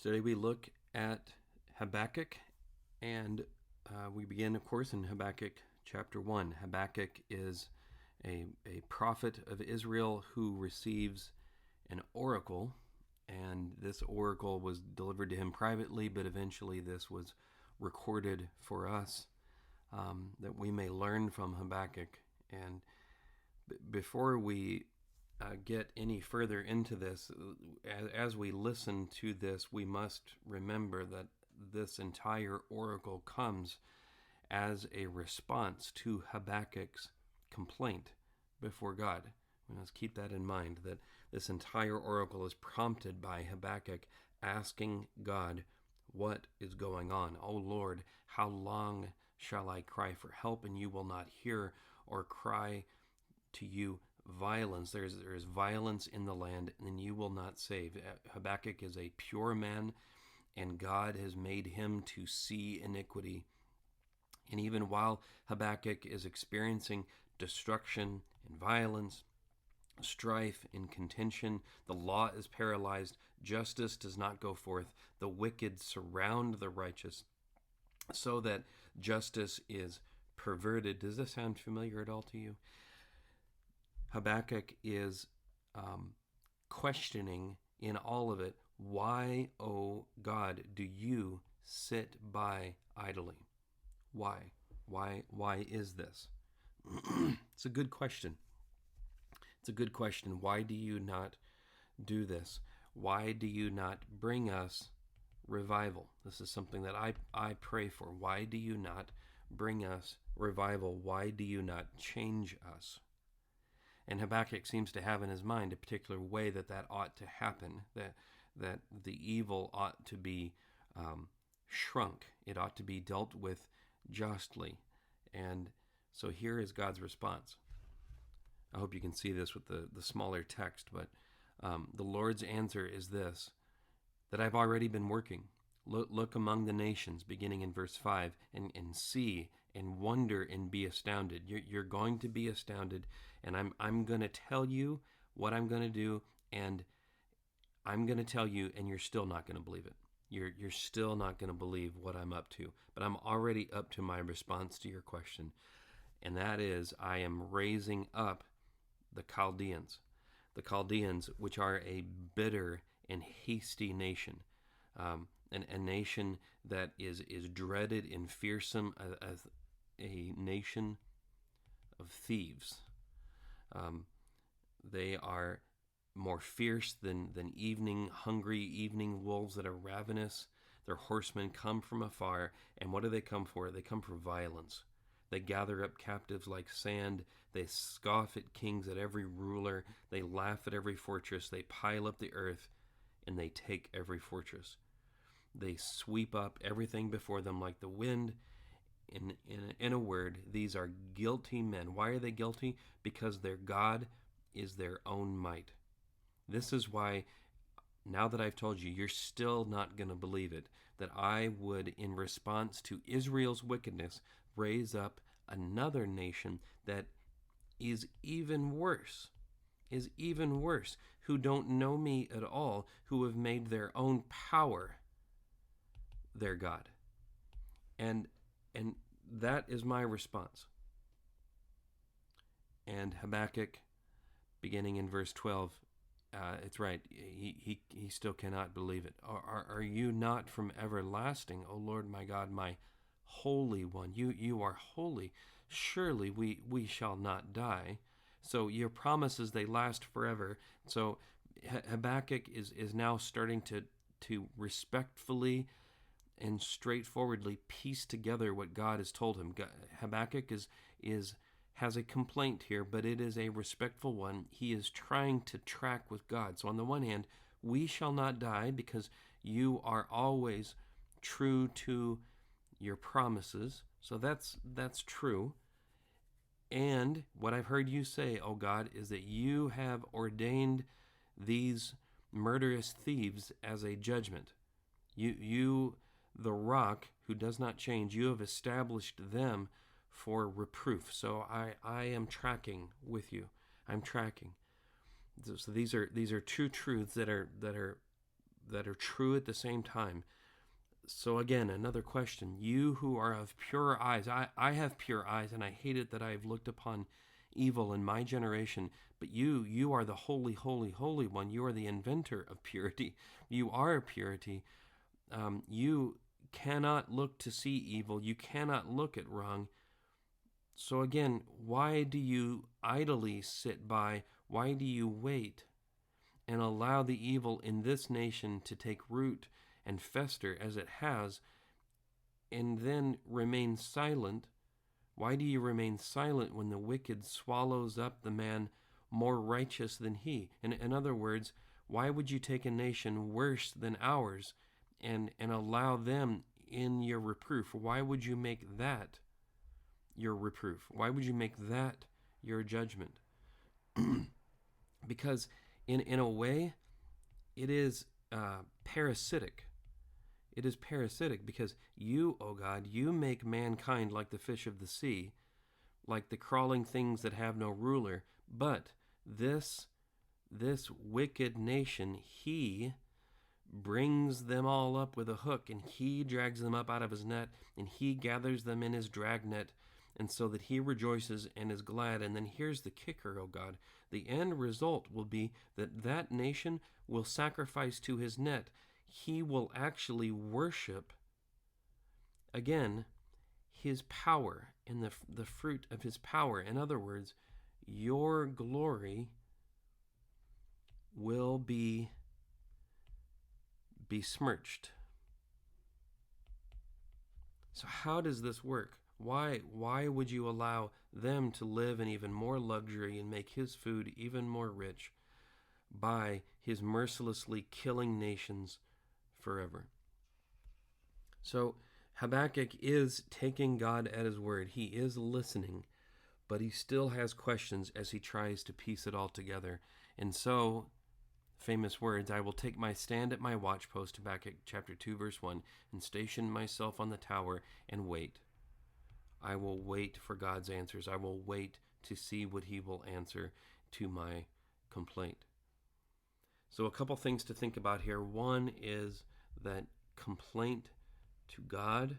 Today we look at Habakkuk, and we begin, of course, in Habakkuk chapter 1. Habakkuk is a prophet of Israel who receives an oracle, and this oracle was delivered to him privately, but eventually this was recorded for us that we may learn from Habakkuk. And before we get any further into this, as we listen to this, we must remember that this entire oracle comes as a response to Habakkuk's complaint before God. We must keep that in mind, that this entire oracle is prompted by Habakkuk asking God, what is going on? O Lord, how long shall I cry for help and you will not hear, or cry to you violence? There is violence in the land, and you will not save. Habakkuk is a pure man, and God has made him to see iniquity. And even while Habakkuk is experiencing destruction and violence, strife and contention, the law is paralyzed, justice does not go forth, the wicked surround the righteous, so that justice is perverted. Does this sound familiar at all to you? Habakkuk is questioning in all of it, why, O God, do you sit by idly? Why? Why is this? It's a good question. It's a good question. Why do you not do this? Why do you not bring us revival? This is something that I pray for. Why do you not bring us revival? Why do you not change us? And Habakkuk seems to have in his mind a particular way that ought to happen, that the evil ought to be shrunk. It ought to be dealt with justly. And so here is God's response. I hope you can see this with the smaller text, but the Lord's answer is this, that I've already been working. Look among the nations, beginning in verse 5, and see and wonder and be astounded. You're going to be astounded, and I'm going to tell you what I'm going to do, and I'm going to tell you, and you're still not going to believe it. You're still not going to believe what I'm up to. But I'm already up to my response to your question, and that is, I am raising up the Chaldeans, which are a bitter and hasty nation, a nation that is dreaded and fearsome, a nation of thieves. They are more fierce than hungry evening wolves that are ravenous. Their horsemen come from afar, and what do they come for? They come for violence. They gather up captives like sand. They scoff at kings, at every ruler. They laugh at every fortress. They pile up the earth, and they take every fortress. They sweep up everything before them like the wind. In a word, these are guilty men. Why are they guilty? Because their God is their own might. This is why, now that I've told you, you're still not going to believe it, that I would, in response to Israel's wickedness, raise up another nation that is even worse, who don't know me at all, who have made their own power their God. And that is my response. And Habakkuk, beginning in verse 12, it's right, he still cannot believe it. Are you not from everlasting, O Lord my God, my Holy One? You are holy. Surely we shall not die. So your promises, they last forever. So Habakkuk is now starting to respectfully and straightforwardly piece together what God has told him. Habakkuk has a complaint here, but it is a respectful one. He is trying to track with God. So on the one hand, we shall not die because you are always true to your promises. So that's true. And what I've heard you say, oh God, is that you have ordained these murderous thieves as a judgment. You, the rock who does not change, you have established them for reproof. So I am tracking with you. I'm tracking. So these are two truths that are that are true at the same time. So again, another question. You who are of pure eyes, I have pure eyes, and I hate it that I have looked upon evil in my generation. But you are the holy, holy, holy one. You are the inventor of purity. You are purity. You cannot look to see evil. You cannot look at wrong. So again, why do you idly sit by? Why do you wait and allow the evil in this nation to take root and fester as it has, and then remain silent? Why do you remain silent when the wicked swallows up the man more righteous than he? In other words, why would you take a nation worse than ours and allow them in your reproof? Why would you make that your reproof? Why would you make that your judgment? Because in a way, it is parasitic. It is parasitic because you, O God, you make mankind like the fish of the sea, like the crawling things that have no ruler. But this wicked nation, he brings them all up with a hook, and he drags them up out of his net, and he gathers them in his dragnet, and so that he rejoices and is glad. And then here's the kicker, O God. The end result will be that that nation will sacrifice to his net. He will actually worship, again, his power and the fruit of his power. In other words, your glory will be besmirched. So how does this work? Why would you allow them to live in even more luxury and make his food even more rich by his mercilessly killing nations forever? So Habakkuk is taking God at his word. He is listening, but he still has questions as he tries to piece it all together. And so, famous words, I will take my stand at my watchpost, Habakkuk chapter 2, verse 1, and station myself on the tower and wait. I will wait for God's answers. I will wait to see what he will answer to my complaint. So a couple things to think about here. One is that complaint to God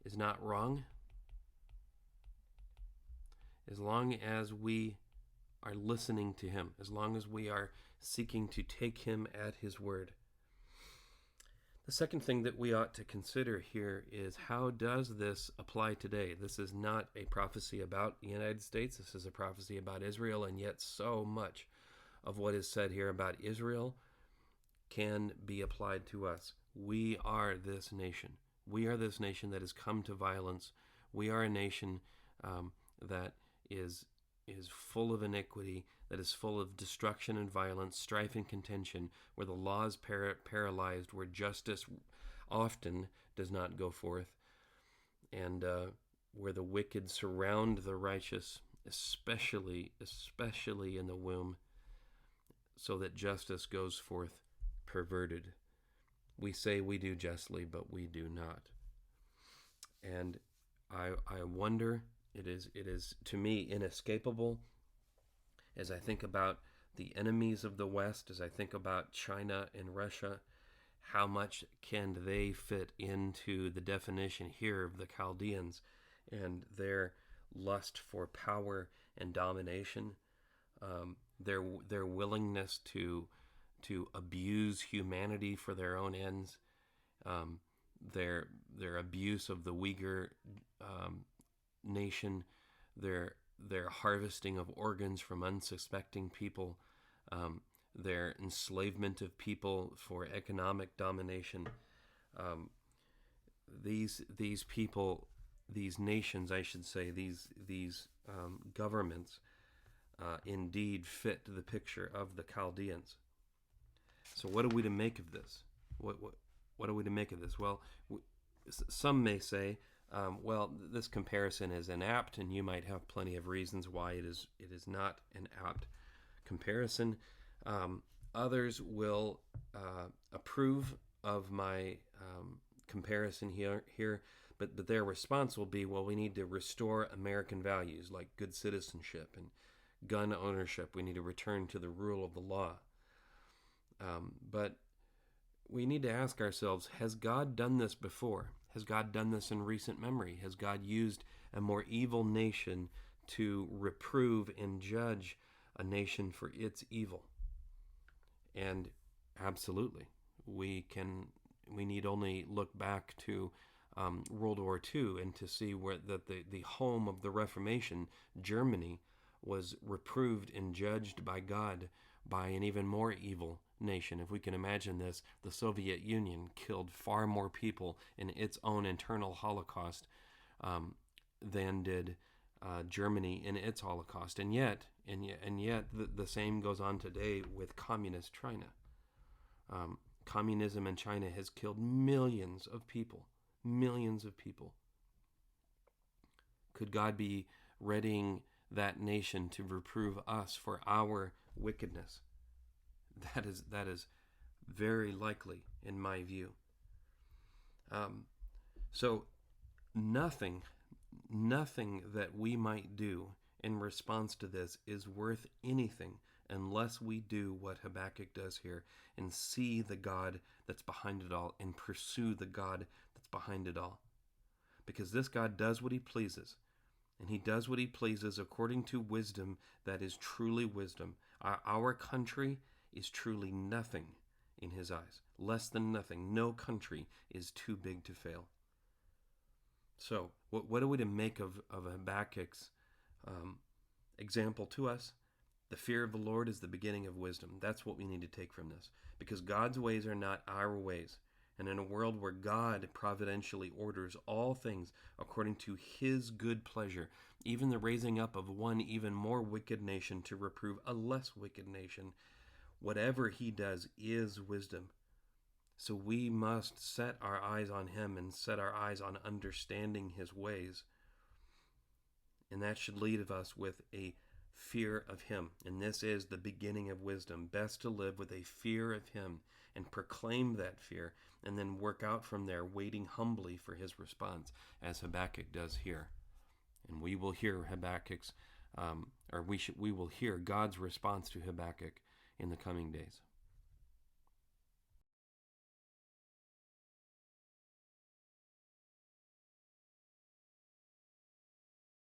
is not wrong as long as we are listening to him, as long as we are seeking to take him at his word. The second thing that we ought to consider here is, how does this apply today? This is not a prophecy about the United States. This is a prophecy about Israel, and yet so much of what is said here about Israel can be applied to us. We are this nation. We are this nation that has come to violence. We are a nation that is full of iniquity, that is full of destruction and violence, strife and contention, where the law is paralyzed, where justice often does not go forth, and where the wicked surround the righteous, especially in the womb, so that justice goes forth perverted. We say we do justly, but we do not. And I wonder, it is to me inescapable as I think about the enemies of the West, as I think about China and Russia, how much can they fit into the definition here of the Chaldeans and their lust for power and domination, their willingness to abuse humanity for their own ends, their abuse of the Uyghur nation, their harvesting of organs from unsuspecting people, their enslavement of people for economic domination. These people, these nations, I should say, these governments, indeed fit the picture of the Chaldeans. So what are we to make of this? What are we to make of this? Well, some may say, well, this comparison is inapt, and you might have plenty of reasons why it is not an apt comparison. Others will approve of my comparison here, but their response will be, well, we need to restore American values like good citizenship and gun ownership. We need to return to the rule of the law. But we need to ask ourselves, has God done this before? Has God done this in recent memory? Has God used a more evil nation to reprove and judge a nation for its evil? And absolutely, we need only look back to World War II and to see where the home of the Reformation, Germany, was reproved and judged by God by an even more evil nation. If we can imagine this, the Soviet Union killed far more people in its own internal Holocaust than did Germany in its Holocaust. And yet, the same goes on today with communist China. Communism in China has killed millions of people. Millions of people. Could God be readying that nation to reprove us for our wickedness? That is very likely, in my view. So nothing that we might do in response to this is worth anything unless we do what Habakkuk does here and see the God that's behind it all and pursue the God that's behind it all. Because this God does what he pleases, and he does what he pleases according to wisdom that is truly wisdom. Our country is truly nothing in his eyes, less than nothing. No country is too big to fail. So, what are we to make of Habakkuk's example to us? The fear of the Lord is the beginning of wisdom. That's what we need to take from this. Because God's ways are not our ways. And in a world where God providentially orders all things according to his good pleasure, even the raising up of one even more wicked nation to reprove a less wicked nation, whatever he does is wisdom. So we must set our eyes on him and set our eyes on understanding his ways. And that should lead us with a fear of him. And this is the beginning of wisdom. Best to live with a fear of him and proclaim that fear and then work out from there, waiting humbly for his response, as Habakkuk does here. And we will hear Habakkuk's, we will hear God's response to Habakkuk in the coming days.